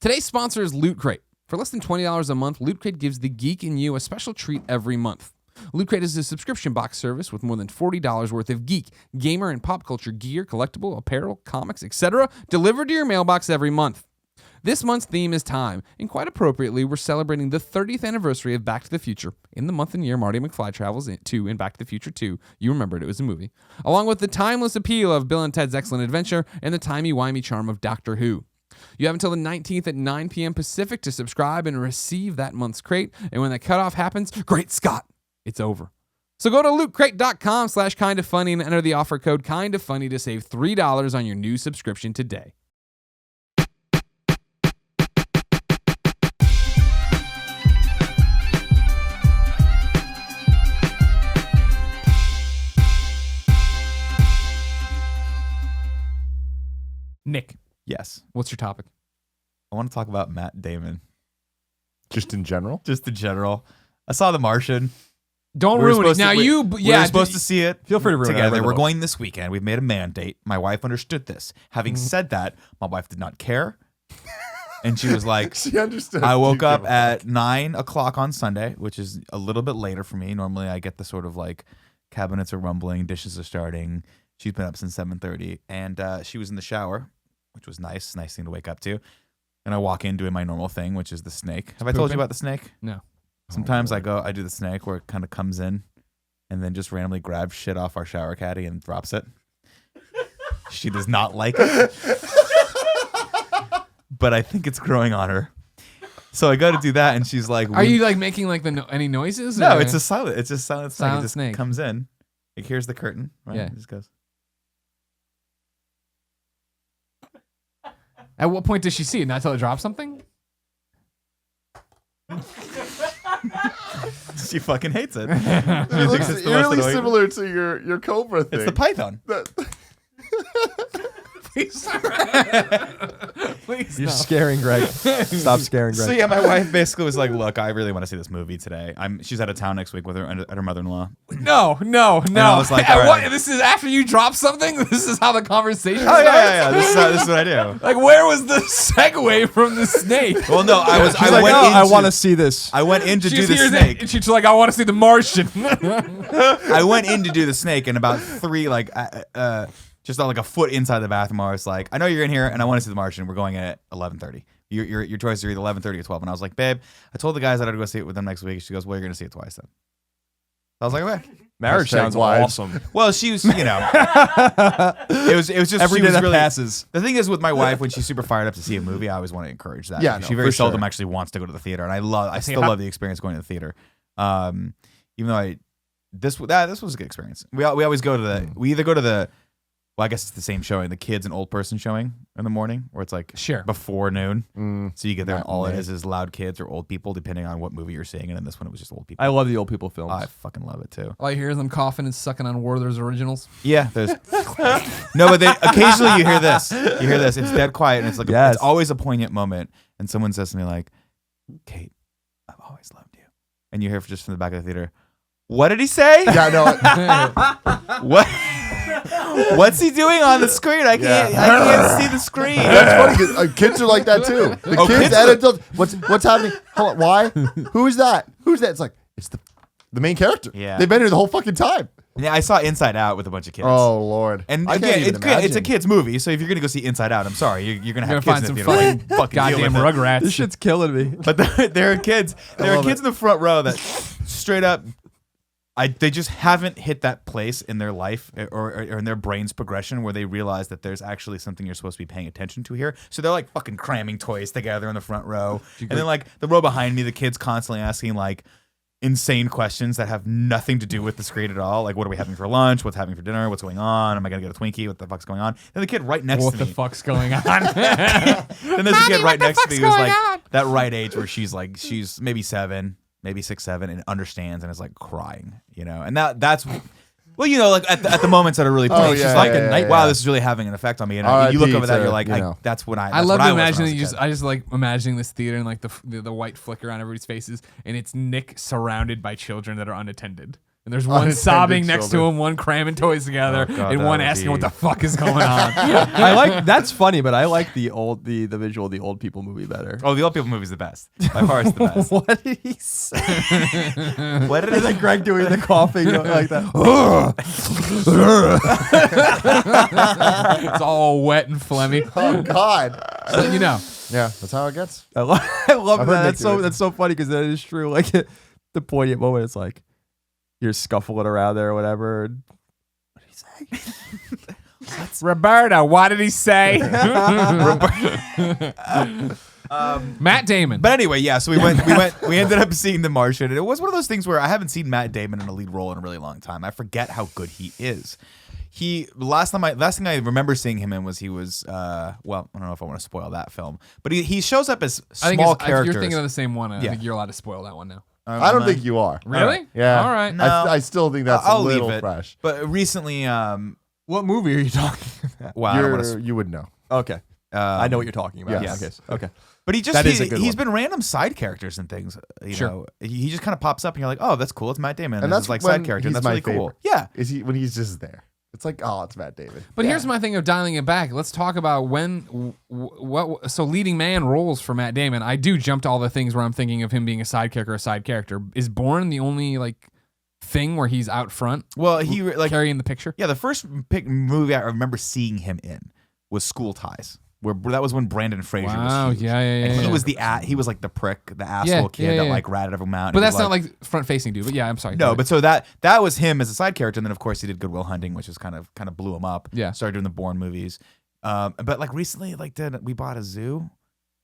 Today's sponsor is Loot Crate. For less than $20 a month, Loot Crate gives the geek in you a special treat every month. Loot Crate is a subscription box service with more than $40 worth of geek, gamer, and pop culture gear, collectible, apparel, comics, etc. delivered to your mailbox every month. This month's theme is time, and quite appropriately, we're celebrating the 30th anniversary of Back to the Future. In the month and year Marty McFly travels in Back to the Future 2, you remembered it was a movie, along with the timeless appeal of Bill and Ted's Excellent Adventure and the timey-wimey charm of Doctor Who. You have until the 19th at 9 p.m. Pacific to subscribe and receive that month's crate, and when that cutoff happens, great Scott, it's over. So go to lootcrate.com/kindafunny and enter the offer code kindafunny to save $3 on your new subscription today. Nick, Yes. what's your topic? I want to talk about Matt Damon. Just in general? Just in general. I saw The Martian. Don't We were ruin it. supposed Now to- you, We yeah, were supposed to see it. Feel free to ruin it. I read together. the We're book. going this weekend. We've made a mandate. My wife understood this. Having said that, my wife did not care. And she was like, She understood. I woke You up give a at 9 o'clock on Sunday, which is a little bit later for me. Normally I get the sort of like cabinets are rumbling, dishes are starting. She's been up since 7:30. And she was in the shower, which was nice. Nice thing to wake up to. And I walk in doing my normal thing, which is the snake. Have I told you about the snake? No. Sometimes I do the snake where it kind of comes in and then just randomly grabs shit off our shower caddy and drops it. She does not like it. But I think it's growing on her. So I go to do that and she's like, Are you like making like any noises? No, or- it's a silent. It's just silent snake. It Silent just snake. comes in. Like, here's the curtain. Right? Yeah. It just goes. At what point does she see it? Not until it drops something? She fucking hates it. It thinks looks it's the most eerily annoying- similar to your Cobra thing. It's the python. Please. Please. You're no. scaring Greg. Stop scaring Greg. So yeah, my wife basically was like, "Look, I really want to see this movie today. She's out of town next week with her mother-in-law." No. I was like, At all what- right. this is after you drop something? This is how the conversation Oh starts? yeah. This is what I do. Like, where was the segue from the snake? Well, no, I She's like, went "Oh, into, I want to see this. I went in to do She's the here snake. and she's like, I want to see the Martian. I went in to do the snake, and about three, just like a foot inside the bathroom, I was like, "I know you're in here, and I want to see the Martian. We're going at 11:30. Your choices are either 11:30 or 12." And I was like, "Babe, I told the guys that I'd go see it with them next week." She goes, "Well, you're going to see it twice then." I was like, "Okay." Marriage sounds wives. awesome. Well, she was, it was just Every she day was that really, passes. The thing is with my wife, when she's super fired up to see a movie, I always want to encourage that. Yeah, She no, very for seldom sure. actually wants to go to the theater, and I still love the experience going to the theater. Even though this was a good experience. We always go to we either go to the, well, I guess it's the same showing, the kids and old person showing in the morning, where it's like Sure. before noon. So you get there and all it Matinee. is loud kids or old people, depending on what movie you're seeing. And in this one, it was just old people. I love the old people films. I fucking love it too. All I hear is them coughing and sucking on Werther's originals. Yeah, there's no, but occasionally you hear this. You hear this. It's dead quiet, and it's like Yes. it's always a poignant moment. And someone says to me like, "Kate, I've always loved you," and you hear just from the back of the theater, "What did he say? Yeah, no. What? What's he doing on the screen? I can't see the screen." That's funny 'cause, kids are like that too. The Oh, kids kids and are- adults. What's happening? Hold on, why? Who's that? Who's that? It's like it's the main character. Yeah. They've been here the whole fucking time. Yeah, I saw Inside Out with a bunch of kids. Oh Lord. And I can't again, even it's a imagine. kid's movie, so if you're gonna go see Inside Out, I'm sorry, you're gonna have You're kids gonna in find the some theater. Fucking goddamn deal with it. Rugrats. This shit's killing me. But there are kids in the front row that straight up, they just haven't hit that place in their life or in their brain's progression where they realize that there's actually something you're supposed to be paying attention to here. So they're like fucking cramming toys together in the front row, and then like the row behind me, the kids constantly asking like insane questions that have nothing to do with the screen at all. Like, what are we having for lunch? What's having for dinner? What's going on? Am I gonna get a Twinkie? What the fuck's going on? And the kid right next What to the me. fuck's going on? Then there's a kid right next to me who's like that right age where she's maybe 7, maybe 6, 7, and understands and is like crying, and that's well, like at the moments that are really playing, she's yeah, like, yeah, yeah, wow, yeah. this is really having an effect on me. And R.I.P. you look over that, to, you're like, you know. that's what I love what to was when imagine I that was a kid. I just like imagining this theater and like the white flicker on everybody's faces, and it's Nick surrounded by children that are unattended. And there's one Unattended sobbing next to children. him, one cramming toys together, Oh, God, and that one would asking be- what the fuck is going on. I like that's funny, but I like the visual of the old people movie better. Oh, the old people movie's the best. By far, it's the best. What did he say? What did Is that Greg doing the coughing like that? It's all wet and phlegmy. Oh God. So, you know. Yeah, that's how it gets. I love I've heard that. Nick do it. That's so funny because that is true. Like the poignant moment, it's like you're scuffling around there or whatever. And, what did he say? Roberto, what did he say? Matt Damon. But anyway, yeah. So we ended up seeing The Martian, and it was one of those things where I haven't seen Matt Damon in a lead role in a really long time. I forget how good he is. Last thing I remember seeing him in was he was well, I don't know if I want to spoil that film, but he shows up as I think small if characters. you're thinking of the same one, I Yeah. think you're allowed to spoil that one now. I don't think you are. Really? Yeah. All right. No. I still think that's I'll a little leave it. fresh. But recently, What movie are you talking about? well, I don't wanna You would know. Okay, I know what you're talking about. Yes. Okay. But he just That is a good he's one. been random side characters and things. You Sure. know, he just kind of pops up and you're like, oh, that's cool. It's Matt Damon. And This that's is like when side character. he's And that's my really cool. favorite. Yeah. Is he when he's just there? It's like, oh, it's Matt Damon. But here's my thing of dialing it back. Let's talk about so leading man roles for Matt Damon. I do jump to all the things where I'm thinking of him being a side character. Is Bourne the only like thing where he's out front Well, he like carrying the picture? yeah. The first movie I remember seeing him in was School Ties, where that was when Brandon Fraser Wow, was huge. yeah. And he yeah. was he was like the prick, the asshole Yeah, kid yeah, that yeah. like ratted everyone out. But and that's he not was like front facing dude. But yeah, I'm sorry. no, but so that was him as a side character, and then of course he did Good Will Hunting, which is kind of blew him up. Yeah. Started doing the Bourne movies, but like recently, like we bought a zoo,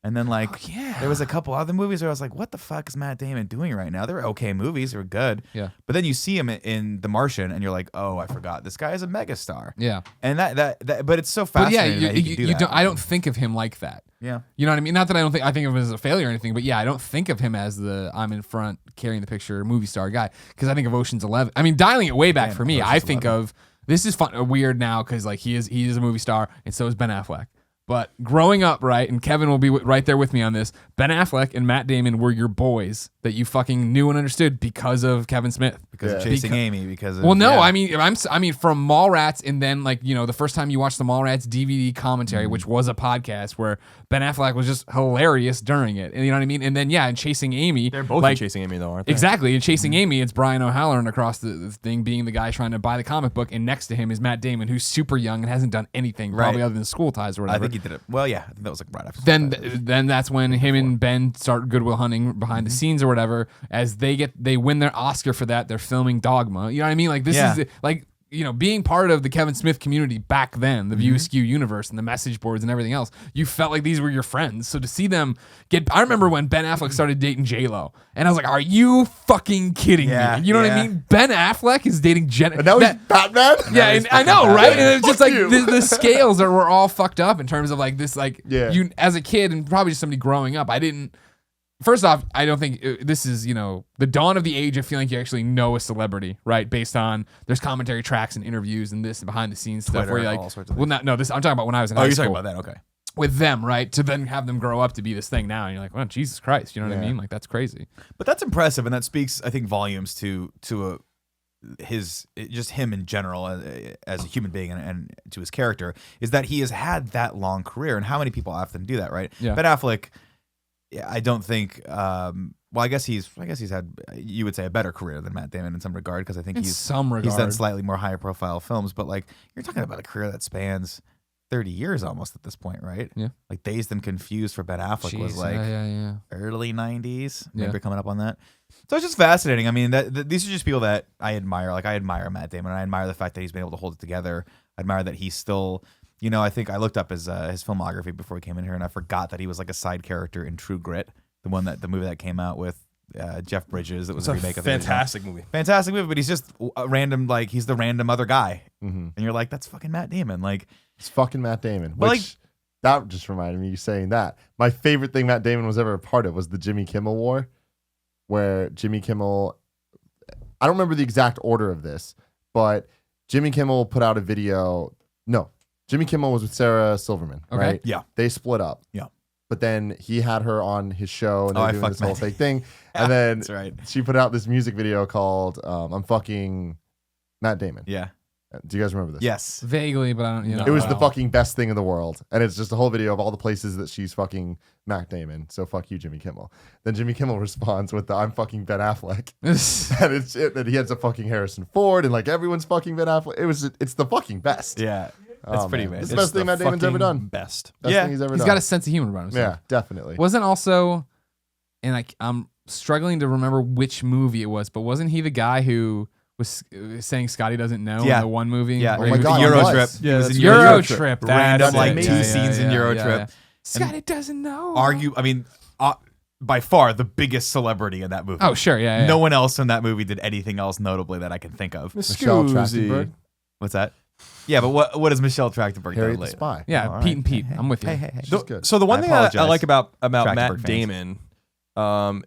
and then like yeah. there was a couple other movies where I was like, what the fuck is Matt Damon doing right now? They were okay movies, they were good. Yeah. But then you see him in The Martian, and you're like, oh, I forgot this guy is a megastar. Yeah. And that but it's so But yeah, fascinating. that he can do that. don't. I don't think of him like that. Yeah. You know what I mean? Not that I think of him as a failure or anything, but yeah, I don't think of him as the I'm in front carrying the picture movie star guy because I think of Ocean's 11. I mean, dialing it way back Man, for me, I Ocean's think 11. of this is fun, weird now because like he is a movie star and so is Ben Affleck. But growing up, right, and Kevin will be right there with me on this, Ben Affleck and Matt Damon were your boys that you fucking knew and understood because of Kevin Smith. Because of Yeah. Chasing Amy, because of, Well, no, yeah. I mean from Mallrats, and then like the first time you watched the Mallrats DVD commentary, which was a podcast where Ben Affleck was just hilarious during it, and you know what I mean. And then and Chasing Amy, They're both like, chasing Amy though, aren't they? exactly. In Chasing Amy, it's Brian O'Halloran across the thing being the guy trying to buy the comic book, and next to him is Matt Damon, who's super young and hasn't done anything probably Right. other than School Ties or I whatever. think he did it. Well, yeah, I think that was like right after. Then that's when him and Ben start Good Will Hunting behind the scenes or whatever. As they win their Oscar for that, they're filming Dogma. You know what I mean? Like this Yeah. is like being part of the Kevin Smith community back then, the View Askew universe and the message boards and everything else. You felt like these were your friends. So to see them I remember when Ben Affleck started dating J-Lo, and I was like, "Are you fucking kidding Yeah, me?" You know what I yeah. mean? Ben Affleck is dating Jen. And now he's Batman? Yeah, and I know, right? And it's just Fuck like you. the scales were all fucked up in terms of like this, like Yeah. you as a kid and probably just somebody growing up. I didn't. First off, I don't think this is the dawn of the age of feeling like you actually know a celebrity, right? Based on there's commentary tracks and interviews and this and behind the scenes stuff Twitter, where you're like, all sorts of well, no, this I'm talking about when I was in Oh, high you're school talking about that? Okay. with them, right? To then have them grow up to be this thing now, and you're like, well, Jesus Christ, you know what I Yeah. mean? Like that's crazy. But that's impressive, and that speaks, I think, volumes to just him in general as a human being and to his character, is that he has had that long career, and how many people often do that, right? Yeah. Ben Affleck, I don't think. Well, I guess he's had, you would say, a better career than Matt Damon in some regard, because I think In some regard, he's done slightly more higher profile films, but like you're talking about a career that spans 30 years almost at this point, right? Yeah. Like Dazed and Confused for Ben Affleck was Jeez, like yeah. early 90s, maybe Yeah. coming up on that. So it's just fascinating. I mean, these are just people that I admire. Like I admire Matt Damon. I admire the fact that he's been able to hold it together. I admire that he's still, I think I looked up his filmography before he came in here, and I forgot that he was like a side character in True Grit, the movie that came out with Jeff Bridges. That was It's a a remake of the original. fantastic movie. Fantastic movie, but he's just a random, like he's the random other guy, Mm-hmm. and you're like, that's fucking Matt Damon. Like, It's fucking Matt Damon. Well, Which that just reminded me you saying that. My favorite thing Matt Damon was ever a part of was the Jimmy Kimmel War, where Jimmy Kimmel, I don't remember the exact order of this, but Jimmy Kimmel put out a video. No, Jimmy Kimmel was with Sarah Silverman, Okay. right? Yeah. They split up. Yeah. but then he had her on his show and they were doing this whole Matt. fake thing. And then That's right. she put out this music video called I'm Fucking Matt Damon. Yeah. Do you guys remember this? Yes. Vaguely, but I don't. You know, It was I the don't- fucking best thing in the world. And it's just a whole video of all the places that she's fucking Matt Damon. So fuck you, Jimmy Kimmel. Then Jimmy Kimmel responds with the I'm fucking Ben Affleck. And he ends up fucking Harrison Ford and like everyone's fucking Ben Affleck. It's the fucking best. Yeah. Oh, It's pretty man. bad. It's the best thing Matt Damon's ever done. Best. Best Yeah. thing he's ever He's done. got a sense of humor about himself. Yeah, definitely. Wasn't also, and I'm struggling to remember which movie it was, but wasn't he the guy who was saying Scotty doesn't know in Yeah. the one movie? Yeah. Oh my the God, Euro it was. trip. Yeah, It was that's in Euro Trip. Random That's like it. two Yeah, scenes in yeah, Euro yeah, Trip. yeah. Scotty doesn't know. I mean, by far the biggest celebrity in that movie. Oh, sure. Yeah. yeah. No one else in that movie did anything else notably that I can think of. Michelle Scoozy. Trachtenberg, What's that? Yeah, but what does Michelle Trachtenberg Harriet do the later? Spy. Yeah. All Pete right. and Pete. I'm with you. Hey. She's good. So the one I thing I apologize, like about Trachtenberg Matt fans. Damon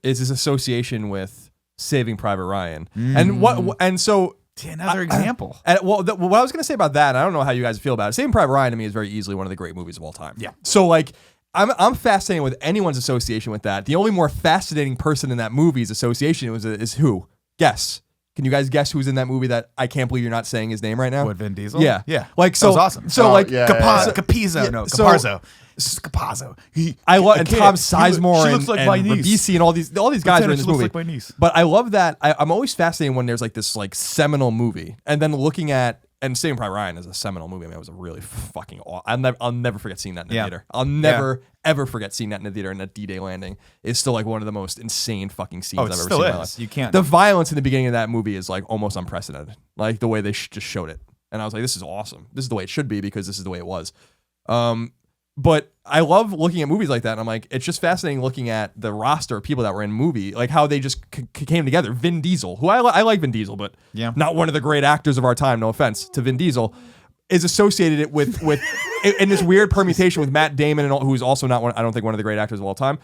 is his association with Saving Private Ryan. Mm. And so Another example. what I was going to say about that, and I don't know how you guys feel about it. Saving Private Ryan to me is very easily one of the great movies of all time. Yeah. So like I'm fascinated with anyone's association with that. The only more fascinating person in that movie's association is who? Guess. Can you guys guess who's in that movie that I can't believe you're not saying his name right now? What, Vin Diesel? Yeah. Yeah. Like so That was awesome. So Oh, like yeah. Capizzo. Yeah, No, so- Caparzo. Capazzo. I love and kid. Tom She Sizemore looks like and my niece. Ribisi and all these guys are in She this looks movie. like my niece. But I love that. I'm always fascinated when there's like this like seminal movie, and then looking at and Saving Private Ryan is a seminal movie. I mean, it was a really fucking. I'll never forget seeing that in the Yeah. theater. I'll never ever forget seeing that in the theater. And that D-Day landing is still like one of the most insane fucking scenes Oh, I've it ever still seen in my is. life. You can't. The violence in the beginning of that movie is like almost unprecedented. Like the way they just showed it, and I was like, this is awesome. This is the way it should be because this is the way it was. But I love looking at movies like that, and I'm like, it's just fascinating looking at the roster of people that were in movie, like how they just came together. Vin Diesel, who I like Vin Diesel, but Yeah. not one of the great actors of our time. No offense to Vin Diesel, is associated with in this weird permutation with Matt Damon, and who's also not one. I don't think one of the great actors of all time.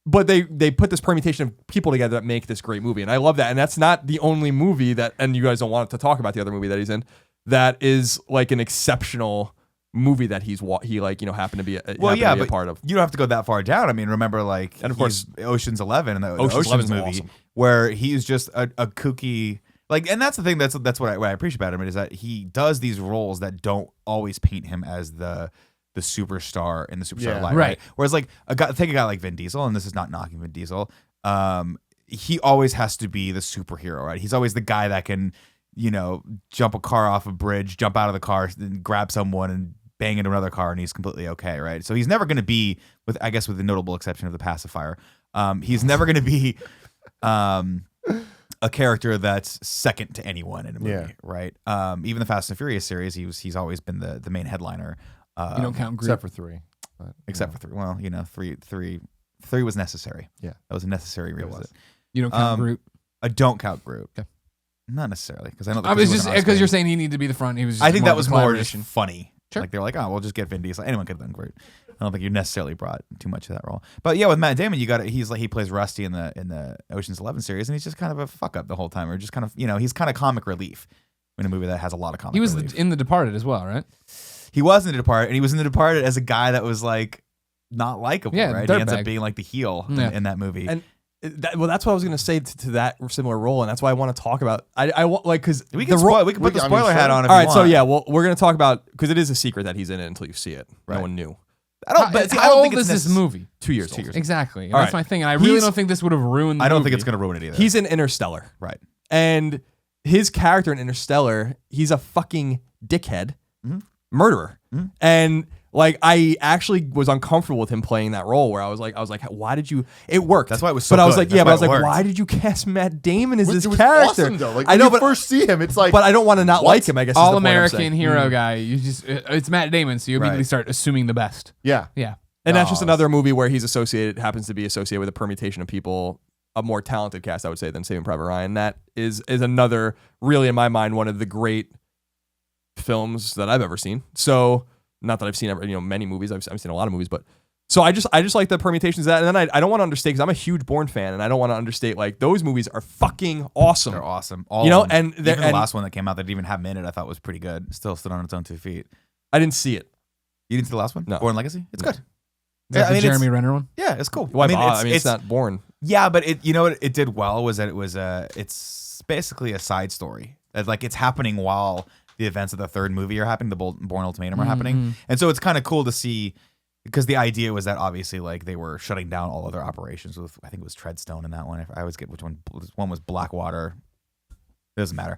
But they put this permutation of people together that make this great movie, and I love that. And that's not the only movie that, and you guys don't want to talk about the other movie that he's in, that is like an exceptional movie that he like happened to be a part of. You don't have to go that far down. I mean, remember like And of course- Ocean's 11 and the Ocean's Ocean's 11's movie awesome. where he's just a kooky like, and that's the thing. That's what I appreciate about him is that he does these roles that don't always paint him as the superstar in the superstar Yeah. light, right? Whereas like take a guy like Vin Diesel, and this is not knocking Vin Diesel. He always has to be the superhero, right? He's always the guy that can, jump a car off a bridge, jump out of the car, and grab someone and bang into another car, and he's completely okay, right? So he's never going to be, with the notable exception of the pacifier, he's never going to be a character that's second to anyone in a movie, right? Even the Fast and Furious series, he's always been the main headliner. You don't count Groot. except for 3. But, Except for 3. Well, 3 was necessary. Yeah. That was a necessary revisit. You don't count Groot. I don't count Groot. Okay. Not necessarily, because I don't. I was just because you're saying he needed to be the front. He was. Just I think more that of a was more just collaboration. funny. Sure. Like they're like, oh, we'll just get Vin Diesel. Anyone could have done Groot. I don't think you necessarily brought too much of that role. But yeah, with Matt Damon, he plays Rusty in the Ocean's 11 series, and he's just kind of a fuck up the whole time, or just kind of he's kind of comic relief in a movie that has a lot of comic. He was relief. in The Departed as well, right? He was in The Departed, and he was in The Departed as a guy that was like not likable, Yeah, right? He ends dirtbag. up being like the heel Yeah. in that movie. And that's what I was gonna say to that similar role, and that's why I want to talk about. I want like because we can put the spoiler hat on. If All you right, so want. yeah, well, we're gonna talk about because it is a secret that he's in it until you see it. Right. No one knew. I don't. But see, I How don't old think is it's this movie? 2 years. 2 years. Exactly. All That's right. my thing, and I really He's- don't think this would have ruined. The I don't movie. think it's going to ruin it either. He's in Interstellar, right. and his character in Interstellar, he's a fucking dickhead, murderer, and like I actually was uncomfortable with him playing that role. Where I was like, why did you? It worked. That's why it was so But I was good. like, That's yeah, but I why was it like, worked. why did you cast Matt Damon as It this was character? awesome though. Like I when know, you but first see him, it's like, but I don't want to not like him. I guess is the All point I'm American saying. hero guy. You just it's Matt Damon, so you immediately Right. start assuming the best. yeah. Yeah. And that's just Oh, another movie where he's happens to be associated with a permutation of people, a more talented cast, I would say, than Saving Private Ryan. That is another, really, in my mind, one of the great films that I've ever seen. So, not that I've seen many movies. I've seen a lot of movies, but so I just like the permutations of that. And then I don't want to understate because I'm a huge Bourne fan, and I don't want to understate like those movies are fucking awesome. They're awesome. All You know, of them. and they're- even the and- last one that came out that didn't even have him in it, I thought was pretty good. Still stood on its own 2 feet. I didn't see it. You didn't see the last one? No. Born Legacy? It's good. Is that the Jeremy Renner one? Yeah, it's cool. Why bother? It's not boring. Yeah, but it, you know what it did well was that it was it's basically a side story. Like it's happening while the events of the third movie are happening, the Bourne Ultimatum are happening, and so it's kind of cool to see because the idea was that obviously like they were shutting down all other operations with I think it was Treadstone in that one. I always get which one. One was Blackwater. It doesn't matter.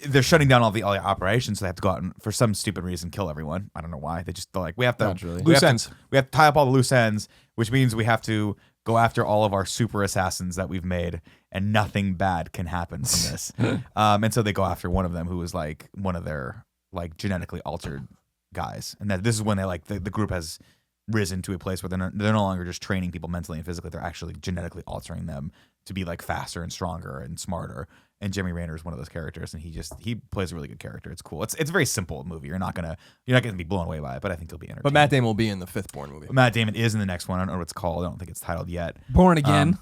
They're shutting down all the operations, so they have to go out and for some stupid reason kill everyone. I don't know why. They're like we have to loose ends. We have to tie up all the loose ends, which means we have to go after all of our super assassins that we've made, and nothing bad can happen from this. And so they go after one of them, who was like one of their like genetically altered guys, and that this is when they like the group has risen to a place where they're no longer just training people mentally and physically. They're actually genetically altering them to be like faster and stronger and smarter. And Jeremy Renner is one of those characters, and he plays a really good character. It's cool. It's a very simple movie. You're not gonna be blown away by it, but I think you'll be entertained. But Matt Damon will be in the 5th Bourne movie. Matt Damon is in the next one. I don't know what it's called. I don't think it's titled yet. Born Again.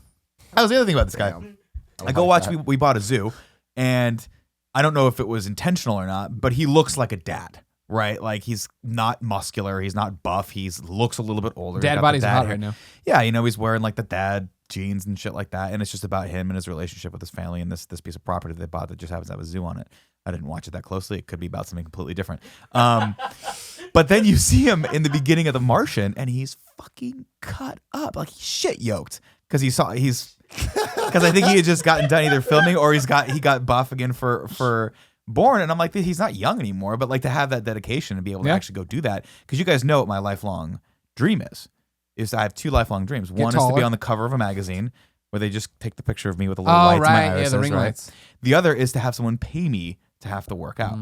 That was the other thing about this guy. I go watch. We bought a zoo, and I don't know if it was intentional or not, but he looks like a dad. Right, like he's not muscular, he's not buff, looks a little bit older. Dad bodies are hot right now. Yeah, he's wearing like the dad jeans and shit like that, and it's just about him and his relationship with his family and this piece of property they bought that just happens to have a zoo on it. I didn't watch it that closely; it could be about something completely different. But then you see him in the beginning of The Martian, and he's fucking cut up, like he's shit yoked because because I think he had just gotten done either filming or he got buff again for Bourne, and I'm like, he's not young anymore, but like to have that dedication and be able to actually go do that, because you guys know what my lifelong dream is I have 2 lifelong dreams. One is to be on the cover of a magazine where they just take the picture of me with a little lights in my irises, the ring lights. The other is to have someone pay me to have to work out.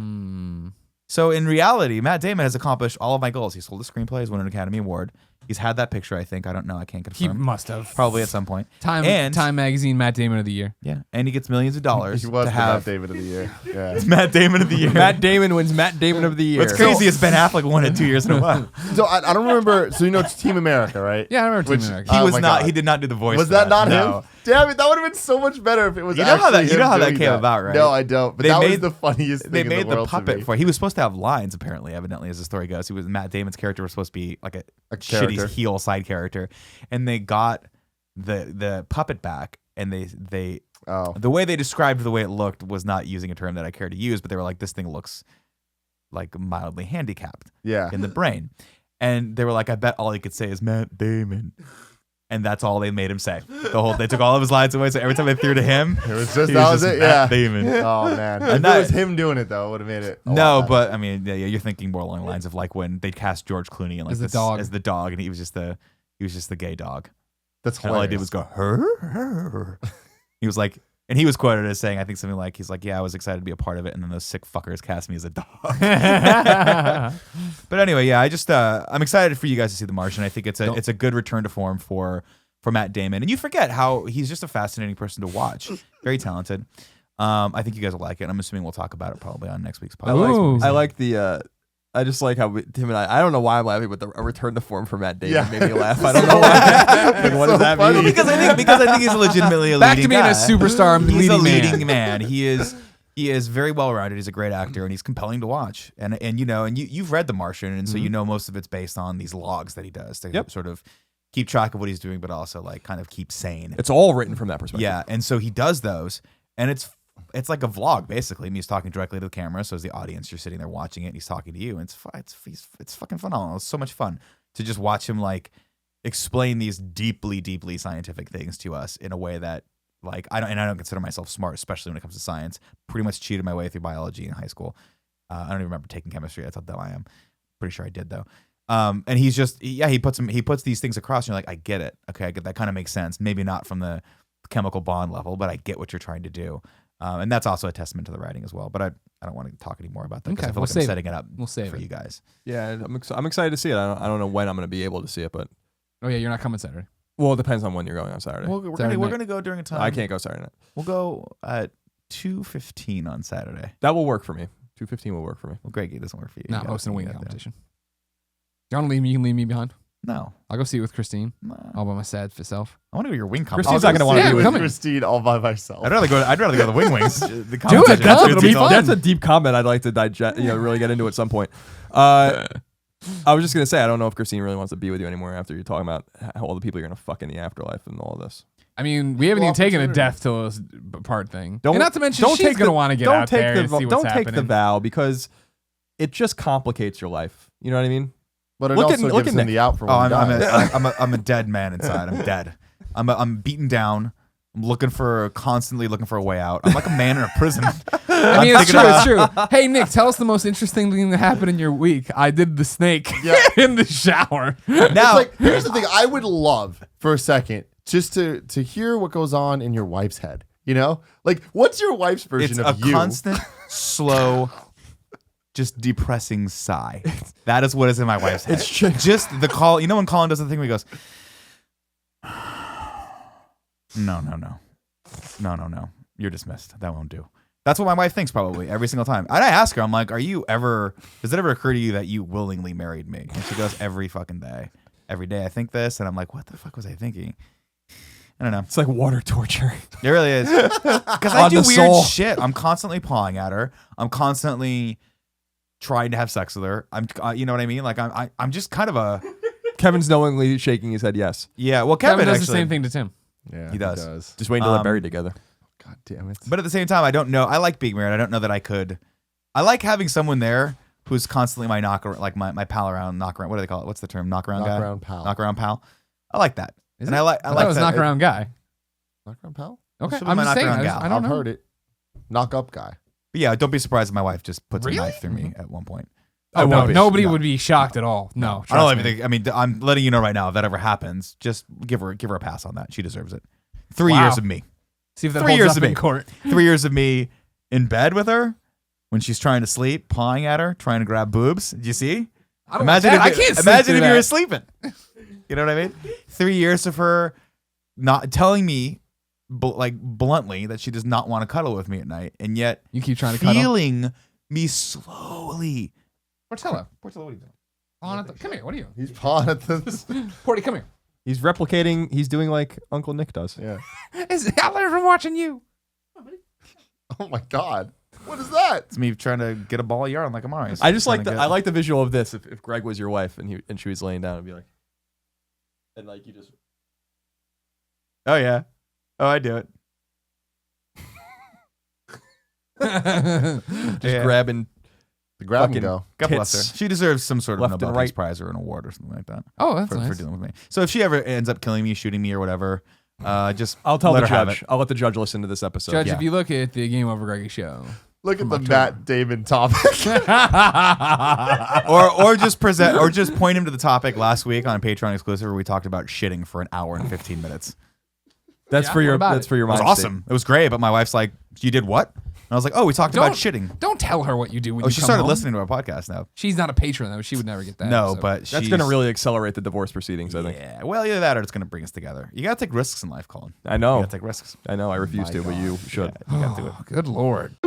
So in reality, Matt Damon has accomplished all of my goals. He sold a screenplay, he's won an Academy Award. He's had that picture, I think. I don't know. I can't confirm. He must have. Probably at some point. Time Magazine Matt Damon of the Year. Yeah, and he gets millions of dollars He was to the have Matt Damon of the year. Yeah. It's Matt Damon of the Year. Matt Damon wins Matt Damon of the Year. What's crazy is Ben Affleck won it 2 years in a row. So I don't remember. So you know it's Team America, right? Yeah, I remember Team America. Oh my God. He did not do the voice. Was for that not No. him? Damn it! That would have been so much better if it was. You know how that doing came about, right? No, I don't. But They that was made- the funniest thing They in made the world the to me. puppet for it. He was supposed to have lines, apparently, evidently, as the story goes. Matt Damon's character was supposed to be like a character. shitty heel side character, and they got the puppet back, and they the way they described the way it looked was not using a term that I care to use, but they were like, this thing looks like mildly handicapped in the brain, and they were like, I bet all he could say is Matt Damon. And that's all they made him say. They took all of his lines away. So every time they threw to him, It was just Matt yeah. Damon. Oh man! If And it was that- him doing it though, it would have made it. a No, lot better. but I mean, yeah, you're thinking more along the lines of like when they cast George Clooney and like As the dog. as the dog, and he was just the gay dog. that's And all I hilarious. did was go her. He was like, and he was quoted as saying, I think something like, he's like, yeah, I was excited to be a part of it, and then those sick fuckers cast me as a dog. But anyway, yeah, I'm excited for you guys to see The Martian. I think it's a good return to form for Matt Damon, and you forget how he's just a fascinating person to watch. Very talented. I think you guys will like it. I'm assuming we'll talk about it probably on next week's podcast. I like the. I just like how Tim and I don't know why I'm laughing, but a return to form for Matt Damon made me laugh. I don't know why. Like, what does that mean? because I think he's legitimately a Back leading to being guy. a superstar He's a leading leading man. He is very well rounded. He's a great actor, and he's compelling to watch. And you've read The Martian, and so you know most of it's based on these logs that he does to sort of keep track of what he's doing, but also like kind of keep sane. It's all written from that perspective. Yeah, and so he does those, and it's like a vlog basically. I mean, he's talking directly to the camera, so as the audience, you're sitting there watching it, and he's talking to you, and it's fucking phenomenal. It's so much fun to just watch him like explain these deeply, deeply scientific things to us in a way that like I don't consider myself smart, especially when it comes to science. Pretty much cheated my way through biology in high school. I don't even remember taking chemistry. That's how dumb I am. Pretty sure I did though. And he's just he puts these things across, and you're like, I get it. Okay, I get that. Kind of makes sense. Maybe not from the chemical bond level, but I get what you're trying to do. And that's also a testament to the writing as well. But I don't want to talk any more about that because I feel like I'm setting it up for you guys. Yeah, I'm excited to see it. I don't know when I'm going to be able to see it, but Oh yeah, you're not coming Saturday. well, it depends on when you're going on Saturday. We're Saturday going night. to go during a time. I can't go Saturday night. We'll go at 2:15 on Saturday. That will work for me. 2:15 will work for me. Well, Greggy, it doesn't work for you. No, You gotta hosting a wing get there. competition. You want to leave me? You can leave me behind. No. I'll go see it with Christine. No. All by my sad self. I want to go to your wing competition. Christine's not going to want to Yeah, be with come me. in. Christine all by myself. I'd rather go to the wing wings. The Do it, competition. come, it'll be fun. That's a deep comment I'd like to digest, really get into at some point. I was just gonna say I don't know if Christine really wants to be with you anymore after you're talking about how all the people you're gonna fuck in the afterlife and all this. I mean, we haven't even taken a death till this part thing. And not to mention, she's going to want to get out there and see what's happening. Don't take the vow because it just complicates your life. You know what I mean? But it also gives him the out for when he dies. I'm a dead man inside. I'm dead. I'm beaten down. I'm constantly looking for a way out. I'm like a man in a prison. I mean, it's true. Hey, Nick, tell us the most interesting thing that happened in your week. I did the snake in the shower. Now, here's the thing. I would love for a second just to hear what goes on in your wife's head. You know, like what's your wife's version of you? It's a constant, slow, just depressing sigh. That is what is in my wife's head. It's just the call. You know when Colin does the thing where he goes, No. You're dismissed. That won't do. That's what my wife thinks probably every single time. And I ask her, I'm like, does it ever occur to you that you willingly married me? And she goes, every fucking day. Every day I think this. And I'm like, what the fuck was I thinking? I don't know. It's like water torture. It really is. Because I do weird shit. I'm constantly pawing at her. I'm constantly trying to have sex with her. You know what I mean? Like I'm just kind of a... Kevin's knowingly shaking his head yes. Yeah, well, Kevin does actually, the same thing to Tim. Yeah, he does. Just waiting until they're buried together. God damn it. But at the same time, I don't know. I like being married. I don't know that I could. I like having someone there who's constantly my my pal around, knock around. What do they call it? What's the term? Knock around guy? Knock around pal. Knock around pal. I like that. Is and it? I like that was that. knock around guy. Knock around pal? Okay, Should be I'm my just saying. knock around gal. I don't I've know. heard it. Knock up guy. But yeah, don't be surprised if my wife just puts Really? a knife through me at one point. Oh, no, be. nobody No. would be shocked at all. No, I don't trust even me. think. I mean, I'm letting you know right now. If that ever happens, just give her a pass on that. She deserves it. 3 Wow. years of me. See if that 3 holds years up of in me. court. 3 years of me in bed with her when she's trying to sleep, pawing at her, trying to grab boobs. Do you see? I don't want that. I can't sleep imagine through if you were that. sleeping. You know what I mean? 3 years of her not telling me, bluntly, that she does not want to cuddle with me at night, and yet You keep trying to cuddle. feeling me slowly. Portillo, What are you doing? come here. What are you? He's pawing at this. Porty, come here. He's replicating. He's doing like Uncle Nick does. Yeah. I learned from watching you. Oh my God. What is that? It's me trying to get a ball of yarn like I'm always. I just like trying to I like the visual of this. If Greg was your wife and she was laying down, it'd be like, and like you just. Oh yeah. Oh, I do it. Just Yeah. grabbing. The grab Fucking and go. God bless Tits. her. She deserves some sort of Left and Nobel right. Peace Prize or an award or something like that Oh, that's for nice. dealing with me. So if she ever ends up killing me, shooting me, or whatever, just I'll tell let the her have judge. it. I'll let the judge listen to this episode. Judge, yeah. if you look at the Game Over Greggy show, Look at the October. Matt Damon topic. or just point him to the topic last week on a Patreon exclusive where we talked about shitting for an hour and 15 minutes. That's Yeah, for your. what about That's it? for your. It was mind awesome. It was great, but my wife's like, "You did what?" And I was like, "Oh, we talked about shitting." Don't tell her what you do when Oh, you she come started home. listening to our podcast now. She's not a patron though. She would never get that. No, episode. but That's she's going to really accelerate the divorce proceedings. I think. Yeah, well, either that or it's going to bring us together. You got to take risks in life, Colin. I know. You got to take risks. I know. I refuse My to, but God. you should. You got to do it. Good Lord.